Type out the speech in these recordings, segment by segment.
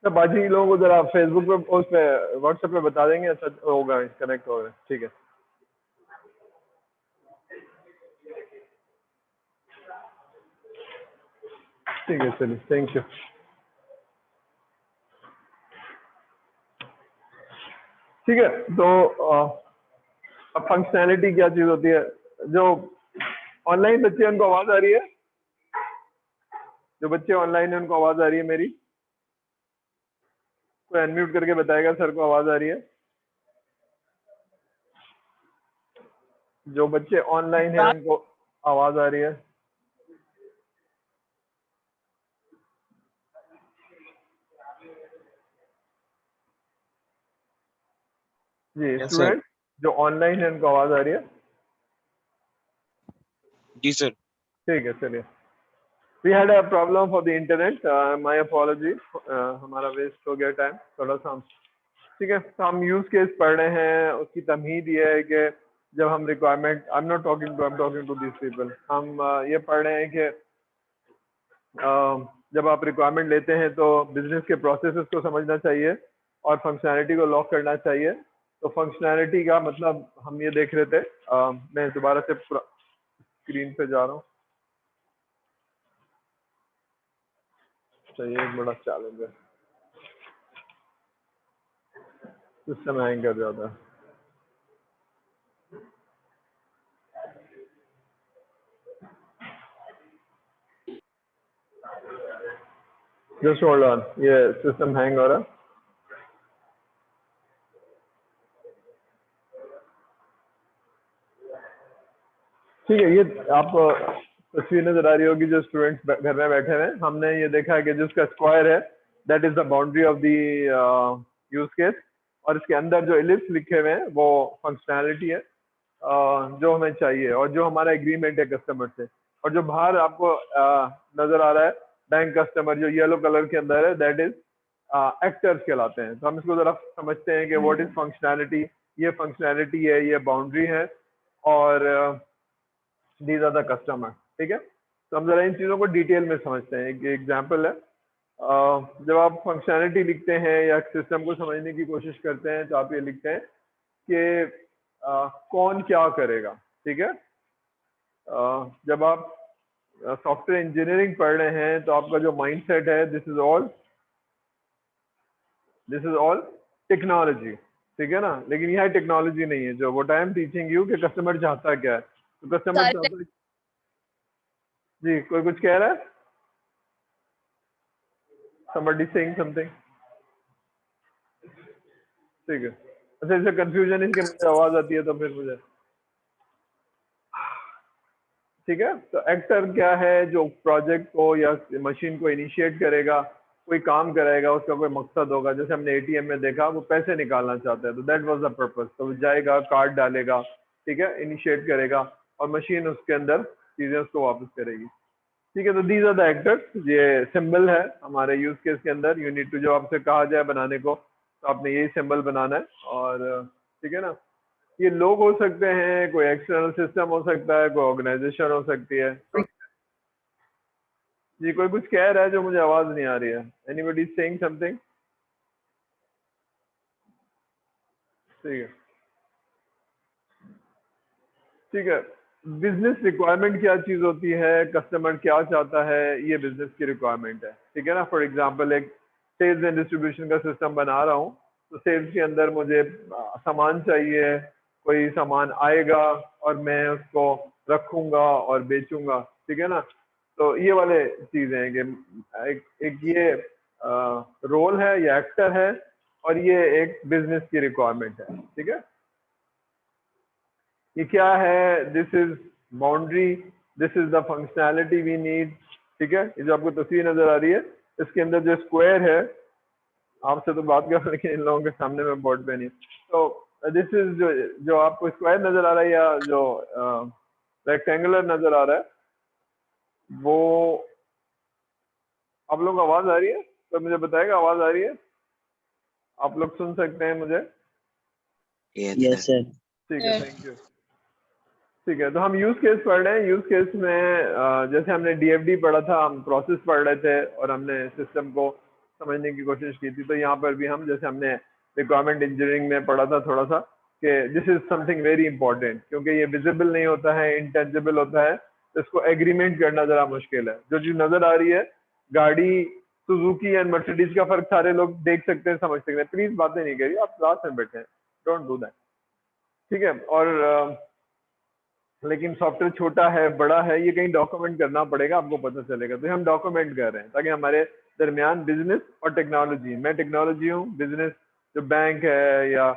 तो बाकी लोगों को जरा फेसबुक पे, उस पे व्हाट्सएप पे बता देंगे, अच्छा होगा, कनेक्ट होगा। ठीक है, ठीक है, चलिए, थैंक यू। ठीक है, तो अब फंक्शनैलिटी क्या चीज होती है? जो ऑनलाइन बच्चे हैं उनको आवाज आ रही है? जो बच्चे ऑनलाइन है उनको आवाज आ रही है मेरी? कोई अनम्यूट करके बताएगा सर को आवाज आ रही है? जो बच्चे ऑनलाइन है उनको आवाज आ रही है? जी, Yes, sir. स्टूडेंट जो ऑनलाइन है उनको आवाज आ रही है? जी सर। ठीक है, चलिए। We had a problem for the internet, my apology, हमारा वेस्ट हो गया टाइम थोड़ा सा। ठीक है, तो हम यूज केस पढ़ रहे हैं, उसकी तमहीद ये है कि जब हम requirement, I am not talking to, I am talking to this people, हम ये पढ़ रहे हैं कि जब आप रिक्वायरमेंट लेते हैं तो बिजनेस के प्रोसेसेस को समझना चाहिए और फंक्शनैलिटी को लॉक करना चाहिए। तो फंक्शनैलिटी का मतलब हम ये देख रहे थे, मैं दोबारा से स्क्रीन पे जा रहा हूँ, तो ये एक बड़ा चैलेंज है, सिस्टम हैंग कर जाता है। जस्ट होल्ड ऑन, ये सिस्टम हैंग हो रहा है। ठीक है, ये आप तस्वीर नजर आ रही होगी, जो स्टूडेंट्स घर में बैठे हैं, हमने ये देखा है कि जिसका स्क्वायर है that is the boundary of the use case, और इसके अंदर जो इलिप्स लिखे हुए हैं वो फंक्शनैलिटी है जो हमें चाहिए और जो हमारा एग्रीमेंट है कस्टमर से। और जो बाहर आपको नजर आ रहा है बैंक कस्टमर, जो येलो कलर के अंदर है, दैट इज एक्टर्स कहलाते हैं। तो हम इसको जरा समझते हैं कि व्हाट इज फंक्शनैलिटी। ये फंक्शनैलिटी है, ये बाउंड्री है, और दीज आर द कस्टमर। ठीक है, तो हम जरा इन चीजों को डिटेल में समझते हैं। एक एग्जांपल है, जब आप फंक्शनैलिटी लिखते हैं या सिस्टम को समझने की कोशिश करते हैं तो आप ये लिखते हैं कि कौन क्या करेगा। ठीक है, जब आप सॉफ्टवेयर इंजीनियरिंग पढ़ रहे हैं तो आपका जो माइंडसेट है, दिस इज ऑल टेक्नोलॉजी। ठीक है ना, लेकिन यह टेक्नोलॉजी नहीं है। जो what I am teaching you कि कस्टमर चाहता क्या है, तो कस्टमर चाहता है, जी कोई कुछ कह रहा है? somebody saying something? ठीक है, अच्छा, इससे कंफ्यूजन है कि मुझे आवाज आती है तो फिर मुझे, ठीक है। तो एक्टर क्या है? जो प्रोजेक्ट को या मशीन को इनिशिएट करेगा, कोई काम कराएगा, उसका कोई मकसद होगा। जैसे हमने एटीएम में देखा, वो पैसे निकालना चाहता है, तो दैट वाज द पर्पस। तो वो जाएगा, कार्ड डालेगा, ठीक है, इनिशिएट करेगा, और मशीन उसके अंदर चीजें उसको वापस करेगी। ठीक है, तो दीज आर द एक्टर्स। ये सिंबल है हमारे यूज केस के अंदर। यू नीड टू, जो आपसे कहा जाए बनाने को, तो आपने यही सिंबल बनाना है। और ठीक है ना, ये लोग हो सकते हैं, कोई एक्सटर्नल सिस्टम हो सकता है, कोई ऑर्गेनाइजेशन हो सकती है। जी कोई कुछ कह रहा है जो मुझे आवाज नहीं आ रही है? Anybody saying something? ठीक है, ठीक है। बिजनेस रिक्वायरमेंट क्या चीज होती है, कस्टमर क्या चाहता है, ये बिजनेस की रिक्वायरमेंट है। ठीक है ना, फॉर एग्जांपल एक सेल्स एंड डिस्ट्रीब्यूशन का सिस्टम बना रहा हूँ, तो सेल्स के अंदर मुझे सामान चाहिए, कोई सामान आएगा और मैं उसको रखूंगा और बेचूंगा। ठीक है ना, तो ये वाले चीजें हैं कि एक ये रोल है, ये एक्टर है, और ये एक बिजनेस की रिक्वायरमेंट है। ठीक है, ये क्या है? This is boundary, this is the functionality we need. ठीक है, ये जो आपको तस्वीर नजर आ रही है, इसके अंदर जो स्क्वायर है, आपसे तो बात कर रहा हूं, लेकिन इन लोगों के सामने में बोर्ड पे नहीं। तो दिस इज जो आपको स्क्वायर नजर आ रहा है, या जो रेक्टेंगुलर नजर आ रहा है, वो आप लोगों को आवाज आ रही है? तो मुझे बताएगा आवाज आ रही है? आप लोग सुन सकते हैं मुझे? Yes sir. ठीक है, थैंक यू। ठीक है, तो हम यूज केस पढ़ रहे हैं। यूज केस में जैसे हमने डीएफडी पढ़ा था, हम प्रोसेस पढ़ रहे थे, और हमने सिस्टम को समझने की कोशिश की थी। तो यहाँ पर भी हम, जैसे हमने रिक्वायरमेंट इंजीनियरिंग में पढ़ा था थोड़ा सा, कि this is something very important, क्योंकि ये विजिबल नहीं होता है, इंटेंजिबल होता है, तो इसको एग्रीमेंट करना जरा मुश्किल है। जो चीज नजर आ रही है, गाड़ी सुजुकी एंड मर्सिडीज का फर्क सारे लोग देख सकते हैं, समझ सकते हैं। प्लीज बातें नहीं करिए, आप क्लास में बैठे हैं, डोंट डू दैट, ठीक है। और लेकिन सॉफ्टवेयर छोटा है बड़ा है, ये कहीं डॉक्यूमेंट करना पड़ेगा, आपको पता चलेगा। तो हम डॉक्यूमेंट कर रहे हैं ताकि हमारे दरमियान बिजनेस और टेक्नोलॉजी, मैं टेक्नोलॉजी हूँ, बिजनेस जो बैंक है या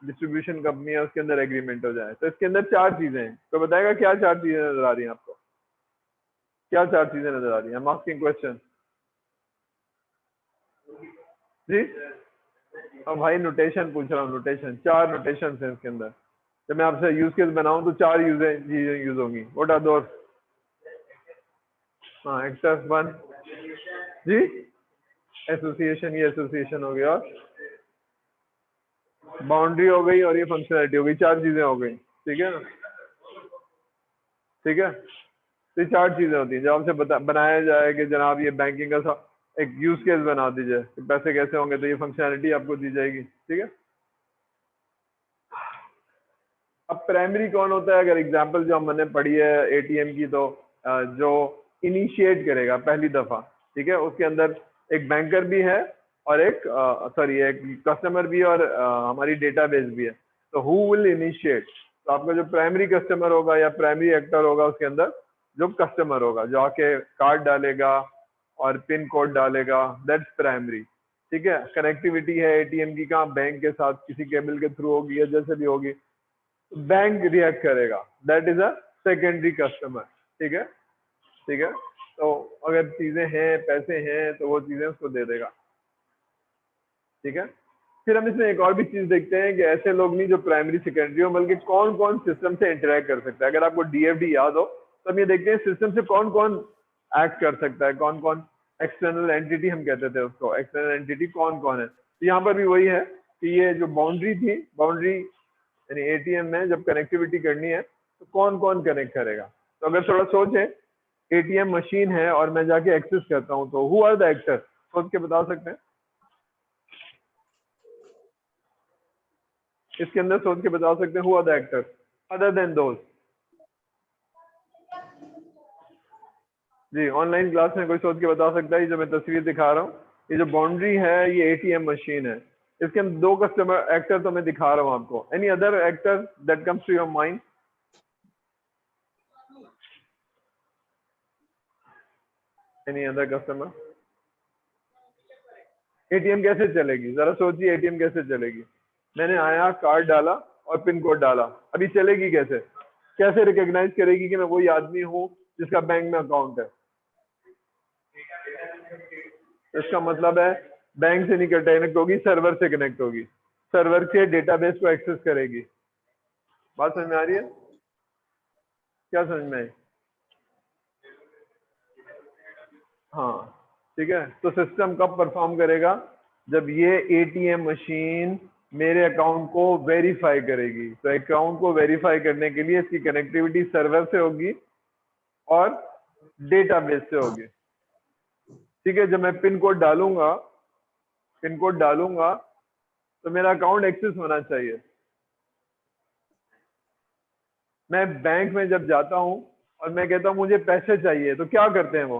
डिस्ट्रीब्यूशन कंपनी है उसके अंदर एग्रीमेंट हो जाए। तो इसके अंदर 4 चीजें हैं, तो बताएगा क्या 4 चीजें नजर आ रही हैं आपको, क्या 4 चीजें नजर आ रही हैं? आस्किंग क्वेश्चन जी। अब भाई नोटेशन पूछ रहा हूँ, नोटेशन, 4 नोटेशन है इसके अंदर। जब मैं आपसे यूज केस बनाऊं तो 4 चीजें यूज होंगी। What are those? हाँ, एक्टर 1 जी, एसोसिएशन, ये एसोसिएशन हो गया, बाउंड्री हो गई, और ये फंक्शनैलिटी हो गई। 4 चीजें हो गई, ठीक है ना, ठीक है। तो ये 4 चीजें होती हैं जब आपसे बनाया जाए कि जनाब ये बैंकिंग का एक यूज केस बना दीजिए कि पैसे कैसे होंगे, तो ये फंक्शनैलिटी आपको दी जाएगी, ठीक है। अब प्राइमरी कौन होता है? अगर एग्जांपल जो हमने पढ़ी है एटीएम की, तो जो इनिशिएट करेगा पहली दफा, ठीक है, उसके अंदर एक बैंकर भी है और एक सॉरी एक कस्टमर भी, और हमारी डेटाबेस भी है। तो हु विल इनिशिएट? तो आपका जो प्राइमरी कस्टमर होगा या प्राइमरी एक्टर होगा उसके अंदर, जो कस्टमर होगा, जो आके कार्ड डालेगा और पिन कोड डालेगा, दैट्स प्राइमरी, ठीक है। कनेक्टिविटी है एटीएम की, कहाँ? बैंक के साथ, किसी केबल के थ्रू होगी या जैसे भी होगी, बैंक रिएक्ट करेगा, that is a secondary customer, ठीक है, ठीक है। तो अगर चीजें हैं, पैसे हैं, तो वो चीजें उसको दे देगा, ठीक है। फिर हम इसमें एक और भी चीज देखते हैं कि ऐसे लोग नहीं जो प्राइमरी सेकेंडरी हो, बल्कि कौन कौन सिस्टम से इंटरेक्ट कर सकता है। अगर आपको डीएफडी याद हो तो हम ये देखते हैं सिस्टम से कौन कौन एक्ट कर सकता है, कौन कौन एक्सटर्नल एंटिटी हम कहते थे उसको, एक्सटर्नल एंटिटी कौन कौन है। तो यहाँ पर भी वही है कि ये जो बाउंड्री थी, बाउंड्री यानी एटीएम में जब कनेक्टिविटी करनी है तो कौन कौन कनेक्ट करेगा। तो अगर थोड़ा सोचे, एटीएम मशीन है और मैं जाके एक्सेस करता हूँ, तो हु आर द एक्टर? सोच के बता सकते हैं, इसके अंदर सोच के बता सकते हैं who are the actor other than those? जी, ऑनलाइन क्लास में कोई सोच के बता सकता है? ये जो मैं तस्वीर दिखा रहा हूँ, ये जो बाउंड्री है, ये एटीएम मशीन है, इसके अंदर 2 कस्टमर एक्टर तो मैं दिखा रहा हूँ आपको। Any other actor that comes to your mind? Any other customer? ATM कैसे चलेगी? जरा सोचिए, एटीएम कैसे चलेगी? मैंने आया, कार्ड डाला और पिन कोड डाला, अभी चलेगी कैसे? कैसे रिकॉग्नाइज करेगी कि मैं वही आदमी हूँ जिसका बैंक में अकाउंट है? इसका मतलब है बैंक से नहीं कनेक्ट होगी, सर्वर से कनेक्ट होगी, सर्वर के डेटाबेस को एक्सेस करेगी। बात समझ में आ रही है? क्या समझ में आई? हाँ, ठीक है। तो सिस्टम कब परफॉर्म करेगा? जब ये एटीएम मशीन मेरे अकाउंट को वेरीफाई करेगी। तो अकाउंट को वेरीफाई करने के लिए इसकी कनेक्टिविटी सर्वर से होगी और डेटाबेस से होगी, ठीक है। जब मैं पिन कोड डालूंगा, पिन कोड डालूंगा, तो मेरा अकाउंट एक्सेस होना चाहिए। मैं बैंक में जब जाता हूं और मैं कहता हूं मुझे पैसे चाहिए, तो क्या करते हैं वो?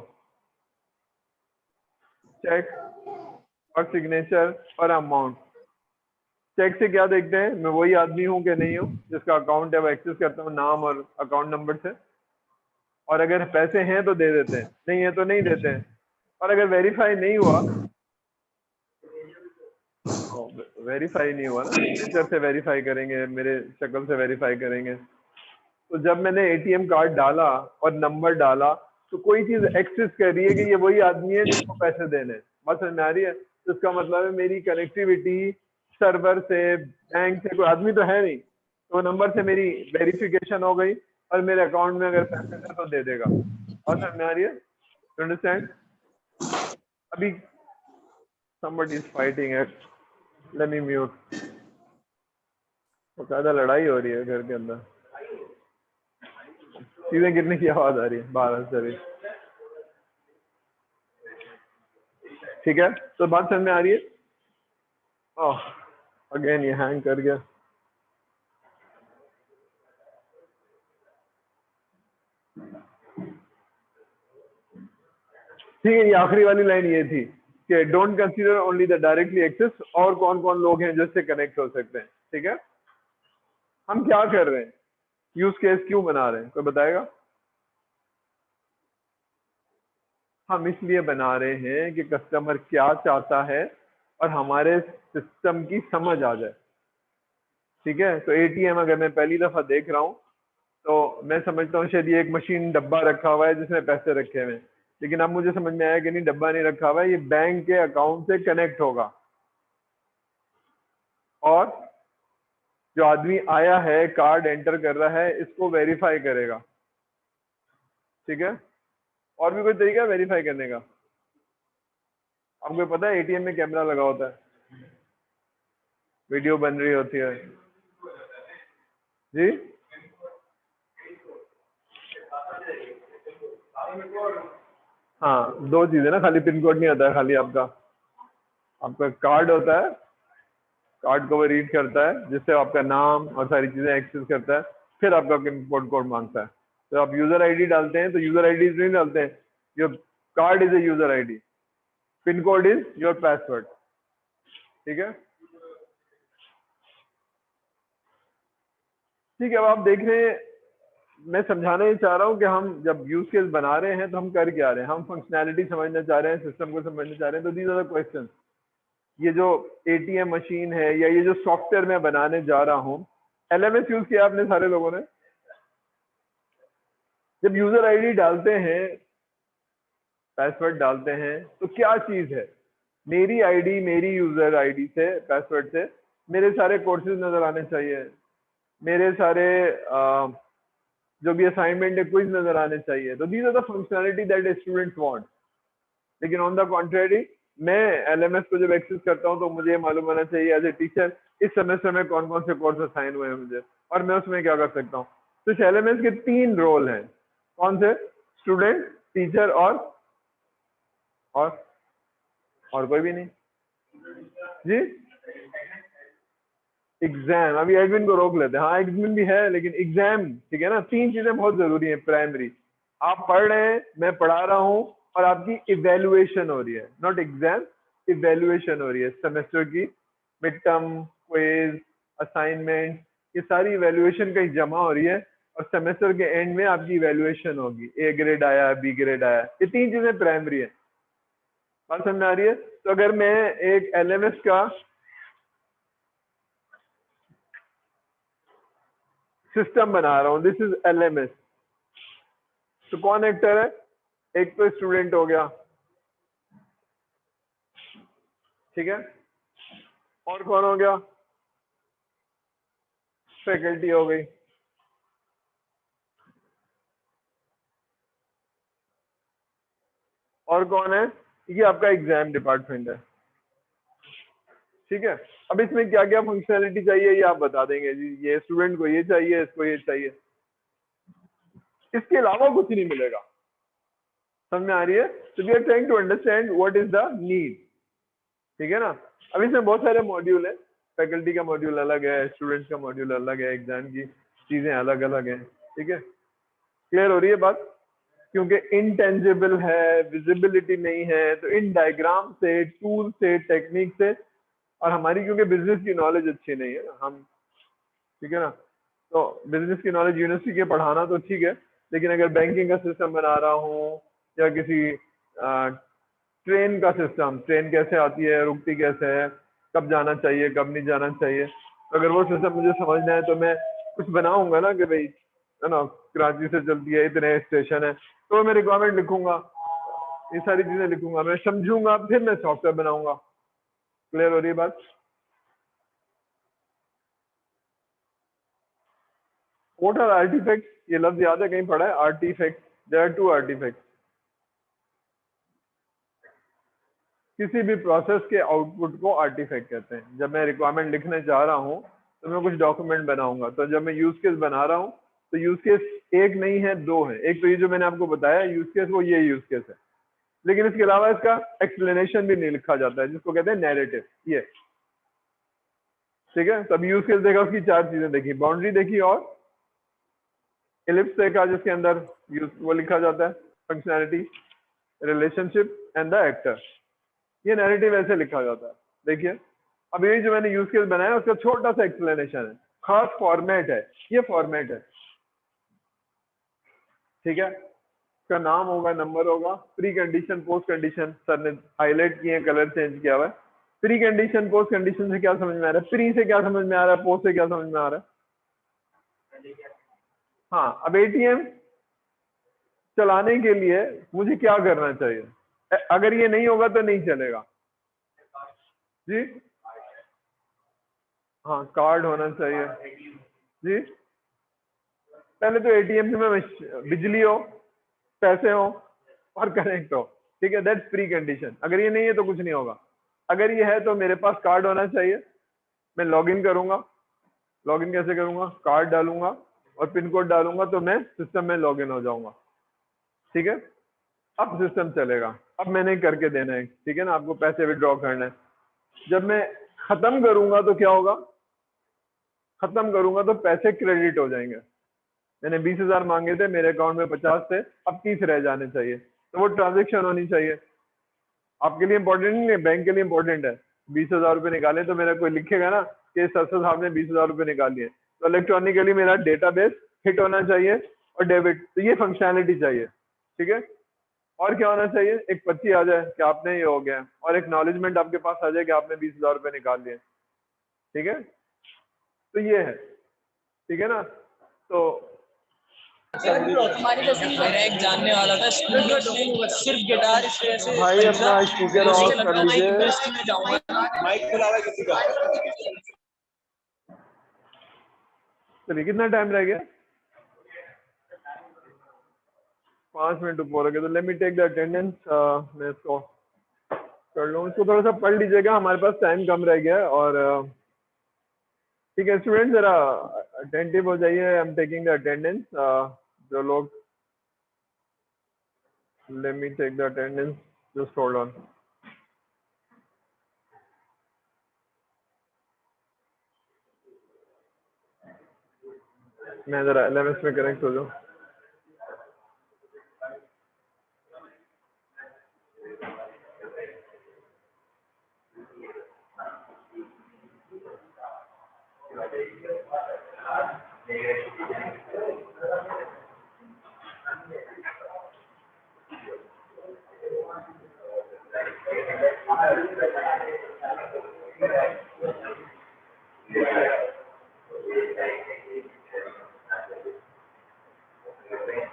चेक और सिग्नेचर और अमाउंट। चेक से क्या देखते हैं, मैं वही आदमी हूं कि नहीं हूं, जिसका अकाउंट है वो एक्सेस करता हूं नाम और अकाउंट नंबर से। और अगर पैसे हैं तो दे देते हैं, नहीं है तो नहीं देते हैं। और अगर वेरीफाई नहीं हुआ, वेरीफाई नहीं हुआ ना, सिग्नेचर से वेरीफाई करेंगे, मेरे शक्ल से वेरीफाई करेंगे। तो जब मैंने एटीएम कार्ड डाला और नंबर डाला, तो कोई चीज एक्सेस कर रही है कि ये वही आदमी है जिसको पैसे देने। बात समझ में आ रही है? तो इसका मतलब है मेरी कनेक्टिविटी सर्वर से, बैंक से, कोई आदमी तो है नहीं, तो नंबर से मेरी वेरिफिकेशन हो गई और मेरे अकाउंट में अगर पैसे थे तो दे देगा। बात समझ में आ रही है? You understand? अभी somebody is fighting it, let me mute। तो ज्यादा लड़ाई हो रही है घर के अंदर, चीजें गिरने की आवाज आ रही है बाहर से भी। ठीक है, तो बात समझ में आ रही है? ओह अगेन ये हैंग कर गया। ठीक है, ये आखिरी वाली लाइन ये थी कि don't consider only the directly access, और कौन कौन लोग हैं जो इससे कनेक्ट हो सकते हैं। ठीक है, हम क्या कर रहे हैं, यूज केस क्यों बना रहे हैं, कोई बताएगा? हम इसलिए बना रहे हैं कि कस्टमर क्या चाहता है और हमारे सिस्टम की समझ आ जाए। ठीक है, तो एटीएम अगर मैं पहली दफा देख रहा हूँ तो मैं समझता हूँ शायद ये एक मशीन डब्बा रखा हुआ है जिसमें पैसे रखे हुए हैं, लेकिन अब मुझे समझ में आया कि नहीं, डब्बा नहीं रखा हुआ है, ये बैंक के अकाउंट से कनेक्ट होगा और जो आदमी आया है कार्ड एंटर कर रहा है इसको वेरीफाई करेगा। ठीक है, और भी कोई तरीका है वेरीफाई करने का? आपको पता है एटीएम में कैमरा लगा होता है, वीडियो बन रही होती है जी। हाँ, दो चीजें ना, खाली पिन कोड नहीं आता है, खाली आपका आपका कार्ड होता है, कार्ड को वो रीड करता है जिससे आपका नाम और सारी चीजें एक्सेस करता है, फिर आपका पिन कोड मांगता है। तो आप यूजर आईडी डालते हैं तो यूजर आईडी नहीं डालते हैं, your card is a user ID, pin code is your password. ठीक है, ठीक है, अब आप देख रहे हैं, मैं समझाना ही चाह रहा हूँ कि हम जब यूज केस बना रहे हैं तो हम कर क्या रहे हैं, हम फंक्शनैलिटी समझना चाह रहे हैं, सिस्टम को समझना चाह रहे हैं। तो दीज आर द क्वेश्चन। ये जो एटीएम मशीन है या ये जो सॉफ्टवेयर मैं बनाने जा रहा हूँ, एलएमएस यूज किया आपने सारे लोगों ने? जब यूजर आईडी डालते हैं, पासवर्ड डालते हैं, तो क्या चीज है, मेरी आईडी, मेरी यूजर आईडी से, पासवर्ड से मेरे सारे कोर्सेज नजर आने चाहिए, मेरे सारे जो भी असाइनमेंट है, क्विज नजर आने चाहिए। तो these are the functionality that students want. लेकिन ऑन द कॉन्ट्रेरी, मैं एलएमएस को जब एक्सेस करता हूँ तो मुझे ये मालूम होना चाहिए एज ए टीचर इस सेमेस्टर में कौन कौन से कोर्स असाइन हुए हैं मुझे, और मैं उसमें क्या कर सकता हूँ। तो इस एलएमएस के 3 रोल हैं, कौन से? स्टूडेंट, टीचर और और कोई भी नहीं जी। एग्जाम, अभी एडमिन को रोक लेते हैं, हाँ एडमिन भी है लेकिन एग्जाम, ठीक है ना। 3 चीजें बहुत जरूरी हैं प्राइमरी। आप पढ़ रहे हैं, मैं पढ़ा रहा हूँ, और आपकी इवेल्युएशन हो रही है, नॉट एग्जाम, इवेल्युएशन हो रही है सेमेस्टर की, मिड टर्म, क्विज, असाइनमेंट, ये सारी इवेल्युएशन कहीं जमा हो रही है, और सेमेस्टर के एंड में आपकी इवेल्युएशन होगी, ए ग्रेड आया, बी ग्रेड आया। ये 3 चीजें प्राइमरी है, बात समझ में आ रही है? तो अगर मैं एक एलएमएस का सिस्टम बना रहा हूँ, दिस इज एलएमएस, तो कौन एक्टर है? एक तो स्टूडेंट हो गया, ठीक है, और कौन हो गया? फैकल्टी हो गई, और कौन है? ये आपका एग्जाम डिपार्टमेंट है। ठीक है, अब इसमें क्या क्या फंक्शनैलिटी चाहिए ये आप बता देंगे जी, ये स्टूडेंट को ये चाहिए, इसको ये चाहिए, इसके अलावा कुछ नहीं मिलेगा। समझ में आ रही है? तो we are trying to understand what is the need. ठीक है ना। अब इसमें बहुत सारे मॉड्यूल है, फैकल्टी का मॉड्यूल अलग है, स्टूडेंट्स का मॉड्यूल अलग है, एग्जाम की चीजें अलग अलग हैं। ठीक है, क्लियर हो रही है बात? क्योंकि इनटेंजिबल है, विजिबिलिटी नहीं है, तो इन डायग्राम से, टूल से, टेक्निक से, और हमारी क्योंकि बिजनेस की नॉलेज अच्छी नहीं है हम, ठीक है ना, तो बिजनेस की नॉलेज यूनिवर्सिटी के पढ़ाना तो ठीक है, लेकिन अगर बैंकिंग का सिस्टम बना रहा हूँ या किसी ट्रेन का सिस्टम, ट्रेन कैसे आती है, रुकती कैसे है, कब जाना चाहिए, कब नहीं जाना चाहिए, तो अगर वो सिस्टम मुझे समझना है तो मैं कुछ बनाऊंगा ना कि भाई, है ना, कराची से चलती है, इतने स्टेशन है, तो मैं रिक्वायरमेंट लिखूंगा, ये सारी चीजें लिखूंगा, मैं समझूंगा, फिर मैं सॉफ्टवेयर बनाऊंगा। क्लियर हो रही है बात? What are artefacts? ये लफ्ज याद है, कहीं पढ़ा है? Artefact, there are 2 artefacts. किसी भी प्रोसेस के आउटपुट को आर्टिफैक्ट कहते हैं। जब मैं रिक्वायरमेंट लिखने जा रहा हूँ तो मैं कुछ डॉक्यूमेंट बनाऊंगा, तो जब मैं यूज केस बना रहा हूँ तो यूज केस एक नहीं है, 2 है। एक तो ये जो मैंने आपको बताया यूज केस, वो ये यूज केस है, लेकिन इसके अलावा इसका एक्सप्लेनेशन भी नहीं लिखा जाता है, जिसको कहते हैं नैरेटिव। ये ठीक है। तब यूज केस देखा, उसकी 4 चीजें देखी, बाउंड्री देखी और इलिप्स देखा जिसके अंदर यूज वो लिखा जाता है, functionality, relationship and the actor. ये नैरेटिव ऐसे लिखा जाता है। देखिए अब ये जो मैंने यूज केस बनाया उसका छोटा सा एक्सप्लेनेशन है, खास फॉर्मेट है, ये फॉर्मेट है। ठीक है, इसका नाम होगा, नंबर होगा, pre condition post condition sir ने हाईलाइट किए, कलर चेंज किया हुआ है। प्री कंडीशन पोस्ट कंडीशन से क्या समझ में आ रहा है, प्री से क्या समझ में आ रहा है, पोस्ट से क्या समझ में आ रहा है। हाँ, अब एटीएम चलाने के लिए मुझे क्या करना चाहिए, अगर ये नहीं होगा तो नहीं चलेगा जी। हाँ, कार्ड होना चाहिए जी। पहले तो एटीएम में बिजली हो, पैसे हो और कनेक्ट हो। ठीक है, दैट्स प्री कंडीशन। अगर ये नहीं है तो कुछ नहीं होगा। अगर ये है तो मेरे पास कार्ड होना चाहिए, मैं लॉगिन करूंगा। लॉगिन कैसे करूंगा, कार्ड डालूंगा और पिन कोड डालूंगा तो मैं सिस्टम में लॉगिन हो जाऊंगा। ठीक है, अब सिस्टम चलेगा। अब मैंने करके देना है, ठीक है ना, आपको पैसे विड्रॉ करना है। जब मैं खत्म करूंगा तो क्या होगा, खत्म करूंगा तो पैसे क्रेडिट हो जाएंगे। मैंने 20,000 मांगे थे, मेरे अकाउंट में 50 थे, अब 30 रह जाने चाहिए, तो वो ट्रांजेक्शन होनी चाहिए। आपके लिए इंपॉर्टेंट नहीं है, बैंक के लिए इंपॉर्टेंट है। 20,000 रुपये निकाले तो मेरा कोई लिखेगा ना कि सरसद साहब ने 20,000 रुपये निकाल लिए, तो इलेक्ट्रॉनिकली मेरा डेटाबेस हिट होना चाहिए और डेबिट, तो ये फंक्शनैलिटी चाहिए। ठीक है, और क्या होना चाहिए, एक पर्ची आ जाए कि आपने ये हो गया, और एक्नॉलेजमेंट आपके पास आ जाए कि आपने 20,000 रुपये निकाल लिए। ठीक है, तो ये है। ठीक है ना, तो मैं एक जानने वाला था, सिर्फ गिटार इस वजह से भाई अपना स्पीकर ऑफ कर लीजिए। माइक खुला हुआ है किसी का। चलिए, कितना टाइम रह गया, 5 मिनट ऊपर हो गया, तो let me take the attendance. मैं इसको कर लूँ, इसको थोड़ा सा पढ़ लीजिएगा, हमारे पास टाइम कम रह गया है। और ठीक है स्टूडेंट, जरा अटेंटिव हो जाइए, I am taking the attendance. जो लोग, let me take the attendance, just hold on. मैं जरा LMS में कनेक्ट हो जाऊँ।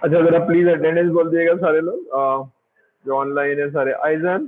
अच्छा, जरा प्लीज अटेंडेंस बोल दिएगा सारे लोग जो ऑनलाइन है सारे। आइजन,